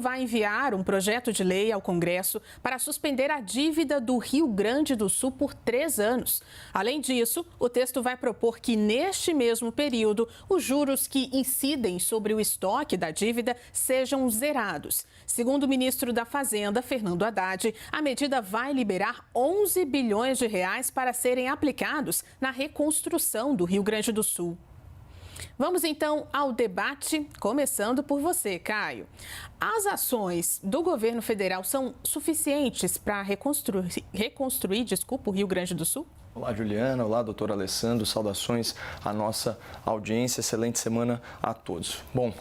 vai enviar um projeto de lei ao Congresso para suspender a dívida do Rio Grande do Sul por 3 anos. Além disso, o texto vai propor que, neste mesmo período, os juros que incidem sobre o estoque da dívida sejam zerados. Segundo o ministro da Fazenda, Fernando Haddad, a medida vai liberar 11 bilhões de reais para serem aplicados na reconstrução do Rio Grande do Sul. Vamos então ao debate, começando por você, Caio. As ações do governo federal são suficientes para reconstruir o Rio Grande do Sul? Olá, Juliana. Olá, doutor Alessandro. Saudações à nossa audiência. Excelente semana a todos. Bom,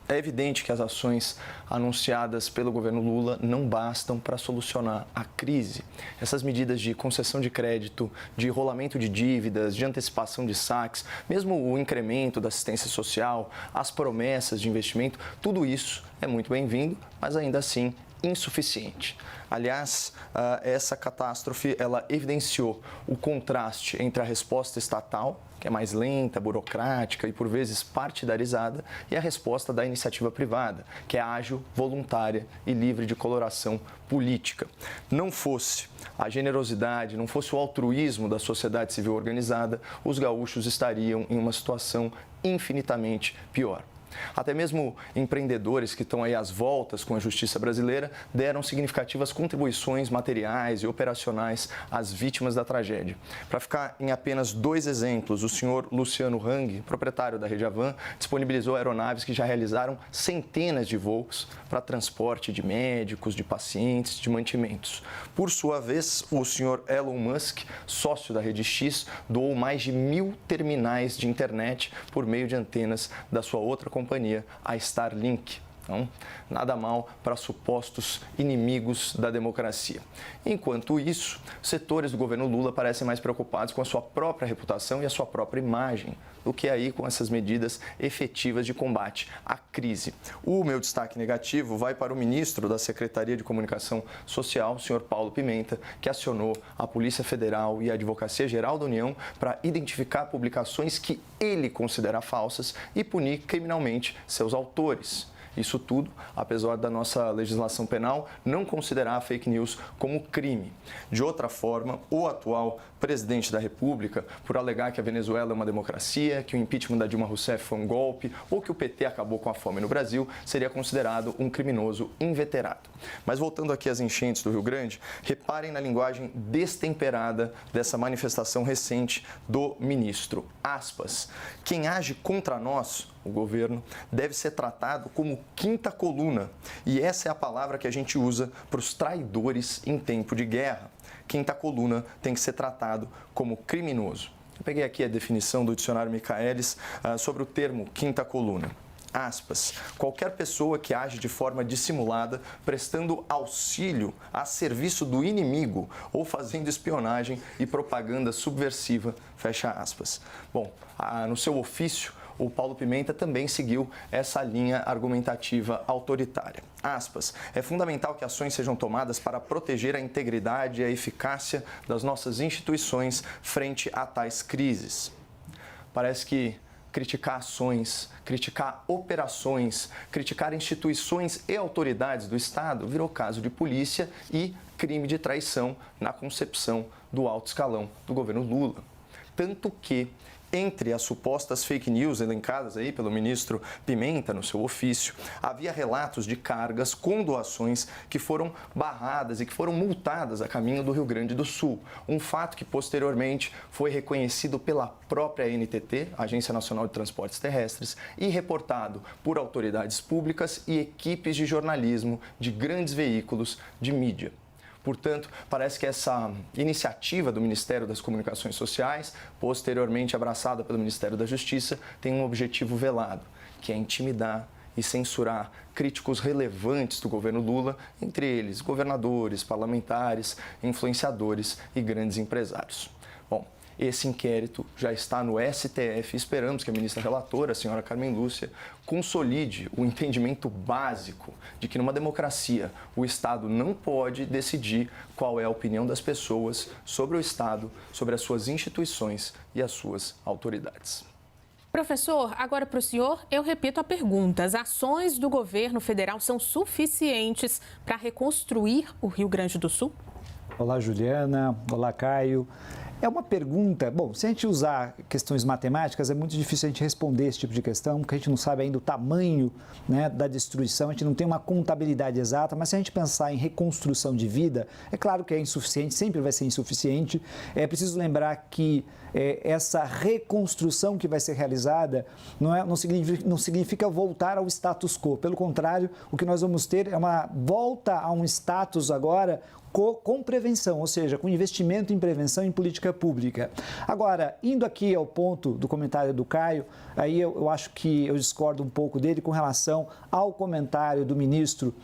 é evidente que as ações anunciadas pelo governo Lula não bastam para solucionar a crise. Essas medidas de concessão de crédito, de rolamento de dívidas, de antecipação de saques, mesmo o incremento da assistência social, as promessas de investimento, tudo isso é muito bem-vindo, mas ainda assim insuficiente. Aliás, essa catástrofe, ela evidenciou o contraste entre a resposta estatal, que é mais lenta, burocrática e por vezes partidarizada, e a resposta da iniciativa privada, que é ágil, voluntária e livre de coloração política. Não fosse a generosidade, não fosse o altruísmo da sociedade civil organizada, os gaúchos estariam em uma situação infinitamente pior. Até mesmo empreendedores que estão aí às voltas com a justiça brasileira deram significativas contribuições materiais e operacionais às vítimas da tragédia. Para ficar em apenas 2 exemplos, o senhor Luciano Hang, proprietário da Rede Avan, disponibilizou aeronaves que já realizaram centenas de voos para transporte de médicos, de pacientes, de mantimentos. Por sua vez, o senhor Elon Musk, sócio da Rede X, doou mais de 1.000 terminais de internet por meio de antenas da sua outra companhia, a Starlink. Então, nada mal para supostos inimigos da democracia. Enquanto isso, setores do governo Lula parecem mais preocupados com a sua própria reputação e a sua própria imagem do que aí com essas medidas efetivas de combate à crise. O meu destaque negativo vai para o ministro da Secretaria de Comunicação Social, o senhor Paulo Pimenta, que acionou a Polícia Federal e a Advocacia Geral da União para identificar publicações que ele considera falsas e punir criminalmente seus autores. Isso tudo, apesar da nossa legislação penal não considerar fake news como crime. De outra forma, o atual presidente da República, por alegar que a Venezuela é uma democracia, que o impeachment da Dilma Rousseff foi um golpe ou que o PT acabou com a fome no Brasil, seria considerado um criminoso inveterado. Mas voltando aqui às enchentes do Rio Grande, reparem na linguagem destemperada dessa manifestação recente do ministro. Aspas. Quem age contra nós, o governo, deve ser tratado como quinta coluna. E essa é a palavra que a gente usa para os traidores em tempo de guerra. Quinta coluna tem que ser tratado como criminoso. Eu peguei aqui a definição do dicionário Michaelis sobre o termo quinta coluna. Aspas, qualquer pessoa que age de forma dissimulada, prestando auxílio a serviço do inimigo ou fazendo espionagem e propaganda subversiva, fecha aspas. Bom, no seu ofício, o Paulo Pimenta também seguiu essa linha argumentativa autoritária. Aspas, é fundamental que ações sejam tomadas para proteger a integridade e a eficácia das nossas instituições frente a tais crises. Parece que criticar ações, criticar operações, criticar instituições e autoridades do Estado virou caso de polícia e crime de traição na concepção do alto escalão do governo Lula. Tanto que, entre as supostas fake news elencadas aí pelo ministro Pimenta no seu ofício, havia relatos de cargas com doações que foram barradas e que foram multadas a caminho do Rio Grande do Sul. Um fato que posteriormente foi reconhecido pela própria ANTT, Agência Nacional de Transportes Terrestres, e reportado por autoridades públicas e equipes de jornalismo de grandes veículos de mídia. Portanto, parece que essa iniciativa do Ministério das Comunicações Sociais, posteriormente abraçada pelo Ministério da Justiça, tem um objetivo velado, que é intimidar e censurar críticos relevantes do governo Lula, entre eles governadores, parlamentares, influenciadores e grandes empresários. Bom, esse inquérito já está no STF e esperamos que a ministra relatora, a senhora Carmen Lúcia, consolide o entendimento básico de que numa democracia o Estado não pode decidir qual é a opinião das pessoas sobre o Estado, sobre as suas instituições e as suas autoridades. Professor, agora para o senhor, eu repito a pergunta. As ações do governo federal são suficientes para reconstruir o Rio Grande do Sul? Olá, Juliana. Olá, Caio. É uma pergunta, bom, se a gente usar questões matemáticas, é muito difícil a gente responder esse tipo de questão, porque a gente não sabe ainda o tamanho, né, da destruição, a gente não tem uma contabilidade exata, mas se a gente pensar em reconstrução de vida, é claro que é insuficiente, sempre vai ser insuficiente. É preciso lembrar que essa reconstrução que vai ser realizada não significa voltar ao status quo. Pelo contrário, o que nós vamos ter é uma volta a um status agora com prevenção, ou seja, com investimento em prevenção e em política pública. Agora, indo aqui ao ponto do comentário do Caio, aí eu acho que eu discordo um pouco dele com relação ao comentário do ministro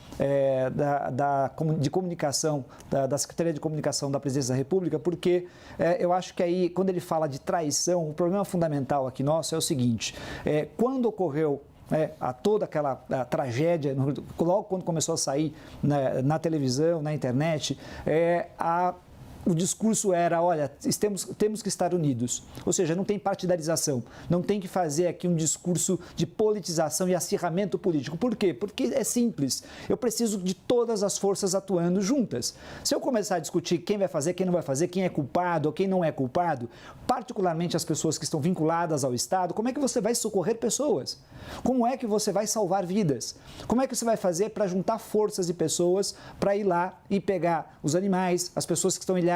de comunicação, da Secretaria de Comunicação da Presidência da República, porque eu acho que aí, quando ele fala de traição, o problema fundamental aqui nosso é o seguinte: quando ocorreu a toda aquela tragédia, logo quando começou a sair na televisão, na internet, o discurso era, olha, temos que estar unidos. Ou seja, não tem partidarização, não tem que fazer aqui um discurso de politização e acirramento político. Por quê? Porque é simples, eu preciso de todas as forças atuando juntas. Se eu começar a discutir quem vai fazer, quem não vai fazer, quem é culpado ou quem não é culpado, particularmente as pessoas que estão vinculadas ao Estado, como é que você vai socorrer pessoas? Como é que você vai salvar vidas? Como é que você vai fazer para juntar forças e pessoas para ir lá e pegar os animais, as pessoas que estão ilhadas,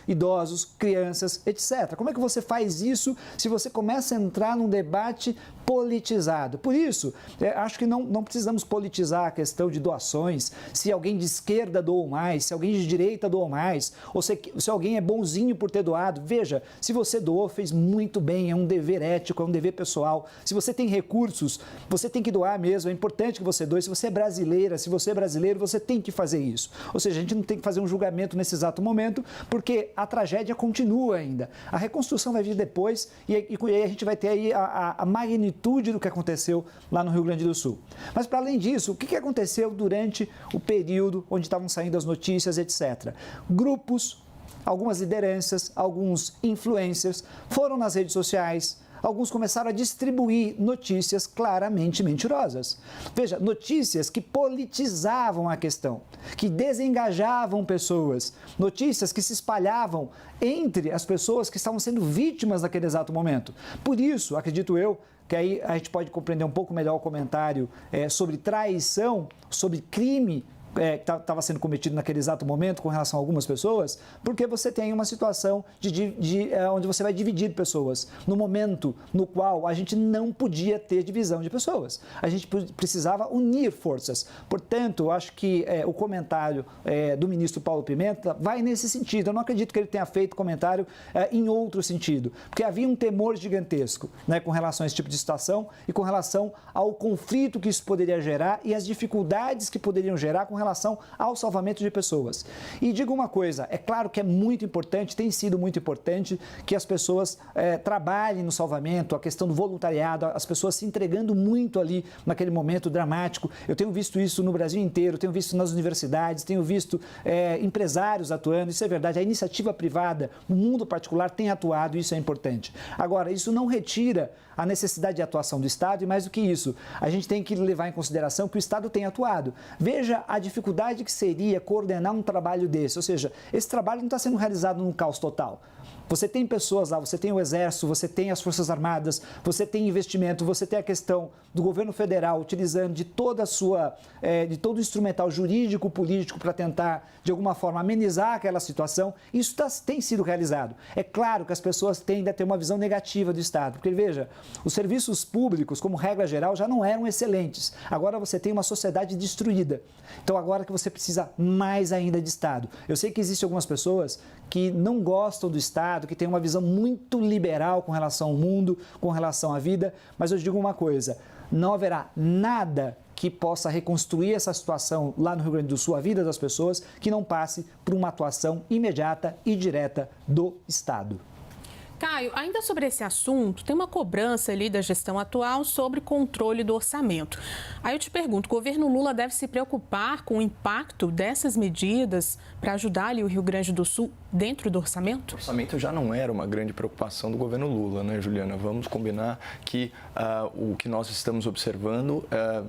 idosos, crianças, etc. Como é que você faz isso se você começa a entrar num debate politizado? Por isso, acho que não precisamos politizar a questão de doações, se alguém de esquerda doou mais, se alguém de direita doou mais, ou se alguém é bonzinho por ter doado. Veja, se você doou, fez muito bem, é um dever ético, é um dever pessoal. Se você tem recursos, você tem que doar mesmo, é importante que você doe. Se você é brasileira, se você é brasileiro, você tem que fazer isso. Ou seja, a gente não tem que fazer um julgamento nesse exato momento, porque a tragédia continua ainda. A reconstrução vai vir depois e aí a gente vai ter aí a magnitude do que aconteceu lá no Rio Grande do Sul. Mas, para além disso, o que aconteceu durante o período onde estavam saindo as notícias, etc.? Grupos, algumas lideranças, alguns influencers foram nas redes sociais. Alguns começaram a distribuir notícias claramente mentirosas. Veja, notícias que politizavam a questão, que desengajavam pessoas, notícias que se espalhavam entre as pessoas que estavam sendo vítimas naquele exato momento. Por isso, acredito eu, que aí a gente pode compreender um pouco melhor o comentário sobre traição, sobre crime que estava sendo cometido naquele exato momento com relação a algumas pessoas, porque você tem uma situação onde você vai dividir pessoas, no momento no qual a gente não podia ter divisão de pessoas. A gente precisava unir forças. Portanto, eu acho que o comentário do ministro Paulo Pimenta vai nesse sentido. Eu não acredito que ele tenha feito comentário em outro sentido, porque havia um temor gigantesco, né, com relação a esse tipo de situação e com relação ao conflito que isso poderia gerar e as dificuldades que poderiam gerar com relação ao salvamento de pessoas. E digo uma coisa, é claro que é muito importante, tem sido muito importante que as pessoas trabalhem no salvamento, a questão do voluntariado, as pessoas se entregando muito ali naquele momento dramático. Eu tenho visto isso no Brasil inteiro, tenho visto nas universidades, tenho visto empresários atuando, isso é verdade, a iniciativa privada, no mundo particular tem atuado, isso é importante. Agora, isso não retira a necessidade de atuação do Estado e mais do que isso, a gente tem que levar em consideração que o Estado tem atuado. Veja a dificuldade que seria coordenar um trabalho desse, ou seja, esse trabalho não está sendo realizado num caos total. Você tem pessoas lá, você tem o Exército, você tem as Forças Armadas, você tem investimento, você tem a questão do governo federal utilizando de todo o instrumental jurídico, político para tentar, de alguma forma, amenizar aquela situação. Isso tem sido realizado. É claro que as pessoas tendem a ter uma visão negativa do Estado, porque, veja, os serviços públicos, como regra geral, já não eram excelentes. Agora você tem uma sociedade destruída. Então, agora que você precisa mais ainda de Estado. Eu sei que existem algumas pessoas que não gostam do Estado, que têm uma visão muito liberal com relação ao mundo, com relação à vida, mas eu digo uma coisa, não haverá nada que possa reconstruir essa situação lá no Rio Grande do Sul, a vida das pessoas, que não passe por uma atuação imediata e direta do Estado. Caio, ainda sobre esse assunto, tem uma cobrança ali da gestão atual sobre controle do orçamento. Aí eu te pergunto, o governo Lula deve se preocupar com o impacto dessas medidas para ajudar ali o Rio Grande do Sul dentro do orçamento? O orçamento já não era uma grande preocupação do governo Lula, né, Juliana? Vamos combinar que o que nós estamos observando,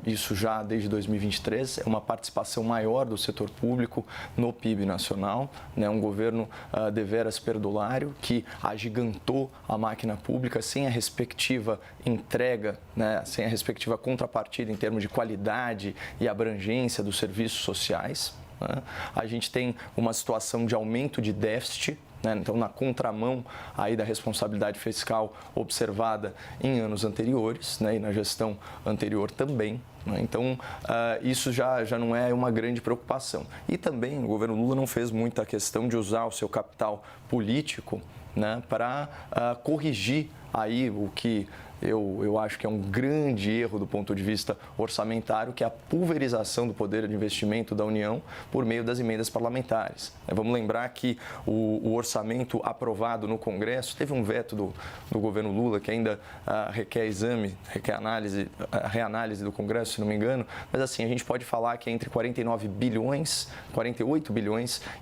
isso já desde 2023, é uma participação maior do setor público no PIB nacional, né? Um governo deveras perdulário que agigantou a máquina pública sem a respectiva entrega, né? Sem a respectiva contrapartida em termos de qualidade e abrangência dos serviços sociais. A gente tem uma situação de aumento de déficit, né? Então, na contramão aí da responsabilidade fiscal observada em anos anteriores, né? E na gestão anterior também. Né? Então, isso já não é uma grande preocupação. E também o governo Lula não fez muita questão de usar o seu capital político, né? Para corrigir aí o que eu acho que é um grande erro do ponto de vista orçamentário, que é a pulverização do poder de investimento da União por meio das emendas parlamentares. Vamos lembrar que o orçamento aprovado no Congresso teve um veto do governo Lula, que ainda requer exame, requer reanálise do Congresso, se não me engano, mas assim, a gente pode falar que é entre 48 bilhões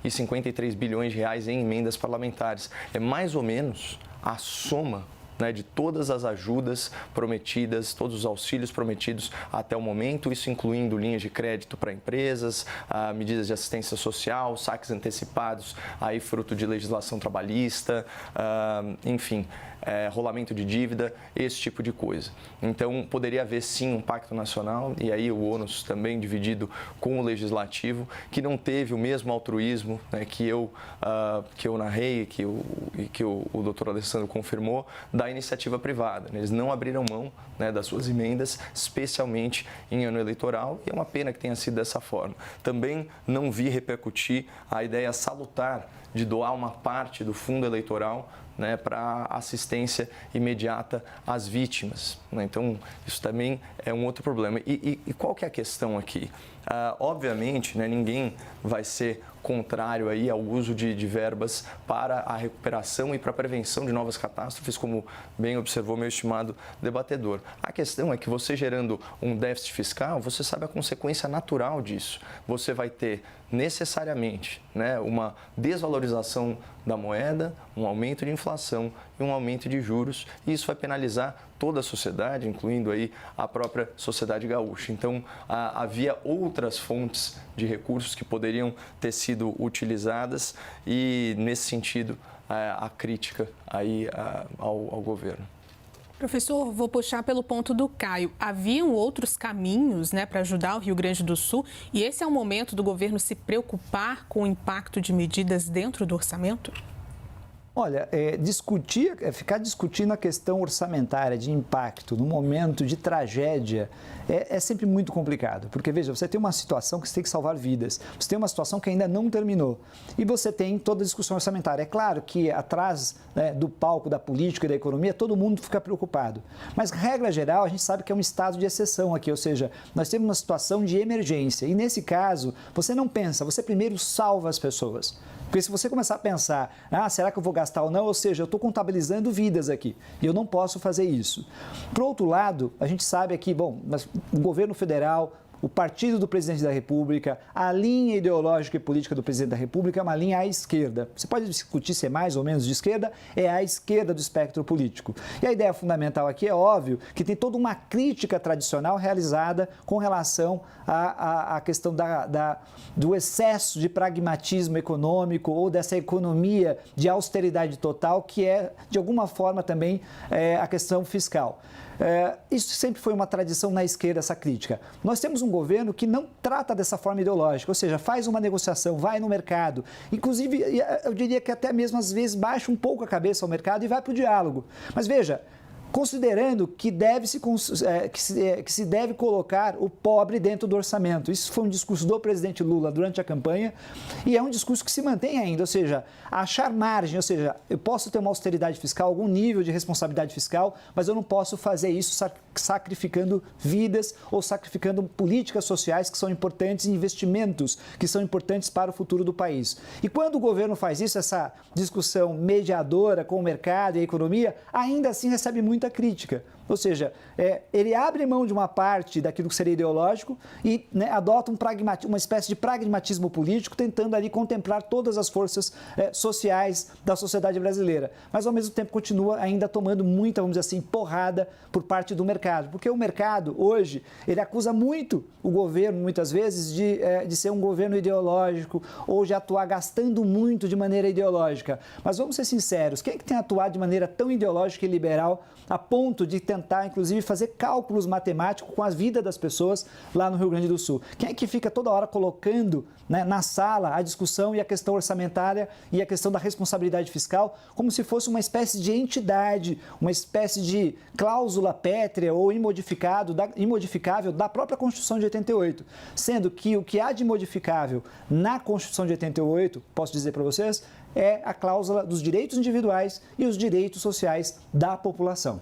e 53 bilhões de reais em emendas parlamentares. É mais ou menos a soma, né, de todas as ajudas prometidas, todos os auxílios prometidos até o momento, isso incluindo linhas de crédito para empresas, medidas de assistência social, saques antecipados, aí fruto de legislação trabalhista, enfim, rolamento de dívida, esse tipo de coisa. Então, poderia haver sim um pacto nacional, e aí o ônus também dividido com o legislativo, que não teve o mesmo altruísmo, né, que eu narrei e que o doutor Alessandro confirmou, da iniciativa privada. Eles não abriram mão, né, das suas emendas, especialmente em ano eleitoral, e é uma pena que tenha sido dessa forma. Também não vi repercutir a ideia salutar de doar uma parte do fundo eleitoral, né, para assistência imediata às vítimas. Né? Então, isso também é um outro problema. E qual que é a questão aqui? Obviamente, né, ninguém vai ser contrário aí ao uso de verbas para a recuperação e para a prevenção de novas catástrofes, como bem observou meu estimado debatedor. A questão é que você gerando um déficit fiscal, você sabe a consequência natural disso. Você vai ter necessariamente, né, uma desvalorização da moeda, um aumento de inflação e um aumento de juros, e isso vai penalizar toda a sociedade, incluindo aí a própria sociedade gaúcha. Então, havia outras fontes de recursos que poderiam ter sido utilizadas e, nesse sentido, a crítica aí ao governo. Professor, vou puxar pelo ponto do Caio. Haviam outros caminhos, né, para ajudar o Rio Grande do Sul, e esse é o momento do governo se preocupar com o impacto de medidas dentro do orçamento? Olha, ficar discutindo a questão orçamentária de impacto no momento de tragédia é sempre muito complicado. Porque, veja, você tem uma situação que você tem que salvar vidas, você tem uma situação que ainda não terminou e você tem toda a discussão orçamentária. É claro que atrás, né, do palco da política e da economia, todo mundo fica preocupado. Mas, regra geral, a gente sabe que é um estado de exceção aqui, ou seja, nós temos uma situação de emergência. E, nesse caso, você não pensa, você primeiro salva as pessoas. Porque se você começar a pensar, será que eu vou gastar ou não? Ou seja, eu estou contabilizando vidas aqui e eu não posso fazer isso. Por outro lado, a gente sabe aqui, o governo federal, o partido do presidente da República, a linha ideológica e política do presidente da República é uma linha à esquerda. Você pode discutir se é mais ou menos de esquerda, é à esquerda do espectro político. E a ideia fundamental aqui é óbvio que tem toda uma crítica tradicional realizada com relação à questão do excesso de pragmatismo econômico ou dessa economia de austeridade total, que é, de alguma forma, também a questão fiscal. Isso sempre foi uma tradição na esquerda, essa crítica. Nós temos um governo que não trata dessa forma ideológica, ou seja, faz uma negociação, vai no mercado, inclusive eu diria que até mesmo às vezes baixa um pouco a cabeça ao mercado e vai para o diálogo. Mas veja, considerando que se deve colocar o pobre dentro do orçamento. Isso foi um discurso do presidente Lula durante a campanha e é um discurso que se mantém ainda, ou seja, achar margem, ou seja, eu posso ter uma austeridade fiscal, algum nível de responsabilidade fiscal, mas eu não posso fazer isso sacrificando vidas ou sacrificando políticas sociais que são importantes, investimentos que são importantes para o futuro do país. E quando o governo faz isso, essa discussão mediadora com o mercado e a economia, ainda assim recebe muita crítica. Ou seja, ele abre mão de uma parte daquilo que seria ideológico e, né, adota uma espécie de pragmatismo político, tentando ali contemplar todas as forças sociais da sociedade brasileira. Mas, ao mesmo tempo, continua ainda tomando muita, vamos dizer assim, porrada por parte do mercado. Porque o mercado, hoje, ele acusa muito o governo, muitas vezes, de ser um governo ideológico ou de atuar gastando muito de maneira ideológica. Mas vamos ser sinceros, quem é que tem atuado de maneira tão ideológica e liberal a ponto de tentar, inclusive, fazer cálculos matemáticos com a vida das pessoas lá no Rio Grande do Sul? Quem é que fica toda hora colocando, né, na sala a discussão e a questão orçamentária e a questão da responsabilidade fiscal como se fosse uma espécie de entidade, uma espécie de cláusula pétrea ou imodificável da própria Constituição de 88, sendo que o que há de imodificável na Constituição de 88, posso dizer para vocês, é a cláusula dos direitos individuais e os direitos sociais da população.